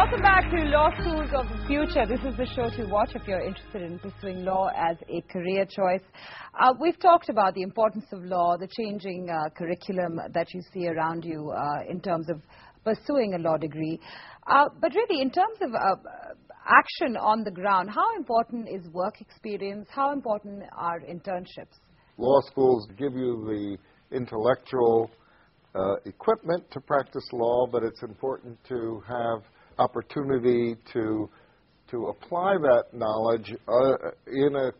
Welcome back to Law Schools of the Future. This is the show to watch if you're interested in pursuing law as a career choice. We've talked about the importance of law, the changing curriculum that you see around you in terms of pursuing a law degree. But really, in terms of action on the ground, how important is work experience? How important are internships? Law schools give you the intellectual equipment to practice law, but it's important to have opportunity to apply that knowledge in a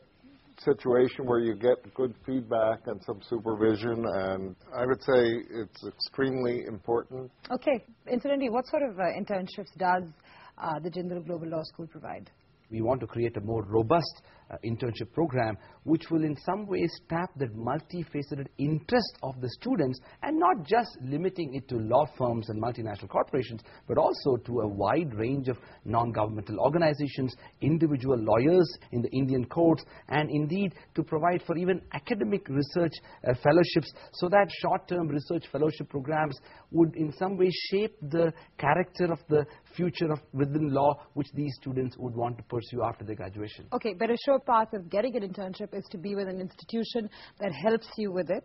situation where you get good feedback and some supervision, and I would say it's extremely important. Okay. Incidentally, what sort of internships does the Jindal Global Law School provide? We want to create a more robust internship program which will in some ways tap the multifaceted interest of the students, and not just limiting it to law firms and multinational corporations, but also to a wide range of non-governmental organizations, individual lawyers in the Indian courts, and indeed to provide for even academic research fellowships, so that short-term research fellowship programs would in some way shape the character of the future of within law which these students would want to pursue after their graduation. Okay, but a sure path of getting an internship is to be with an institution that helps you with it.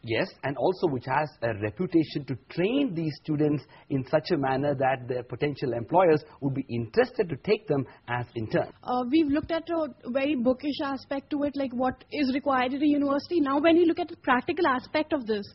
Yes, and also which has a reputation to train these students in such a manner that their potential employers would be interested to take them as interns. We've looked at a very bookish aspect to it, like what is required at a university. Now when you look at the practical aspect of this,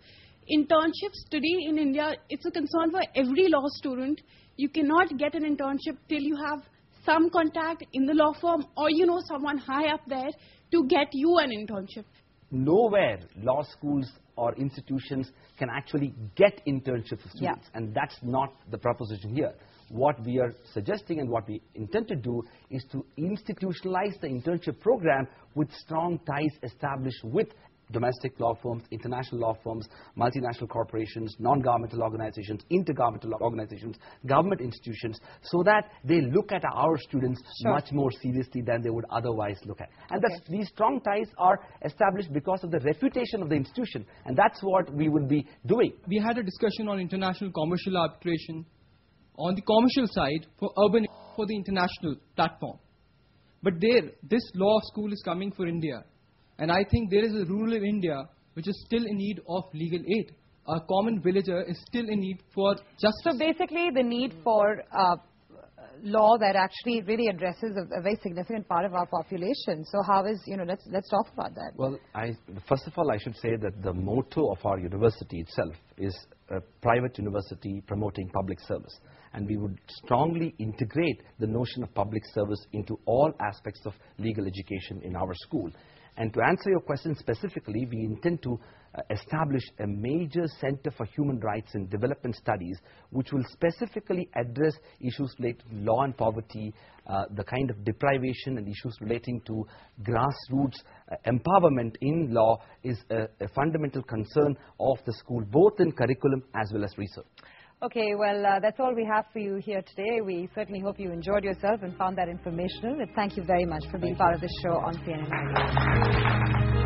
internships today in India, it's a concern for every law student. You cannot get an internship till you have some contact in the law firm, or you know someone high up there to get you an internship. Nowhere law schools or institutions can actually get internships for students, and that's not the proposition here. What we are suggesting and what we intend to do is to institutionalize the internship program with strong ties established with domestic law firms, international law firms, multinational corporations, non-governmental organizations, intergovernmental organizations, government institutions, so that they look at our students much more seriously than they would otherwise look at. And these strong ties are established because of the reputation of the institution, and that's what we will be doing. We had a discussion on international commercial arbitration on the commercial side for urban, for the international platform. But this law school is coming for India. And I think there is a rural India which is still in need of legal aid. A common villager is still in need for justice. So basically the need for law that actually really addresses a very significant part of our population. So how is, let's talk about that. Well, first of all, I should say that the motto of our university itself is a private university promoting public service. And we would strongly integrate the notion of public service into all aspects of legal education in our school. And to answer your question specifically, we intend to establish a major center for human rights and development studies which will specifically address issues related to law and poverty, the kind of deprivation and issues relating to grassroots empowerment in law is a fundamental concern of the school, both in curriculum as well as research. Okay, well, that's all we have for you here today. We certainly hope you enjoyed yourself and found that informational. And thank you very much for being part of the show on CNN.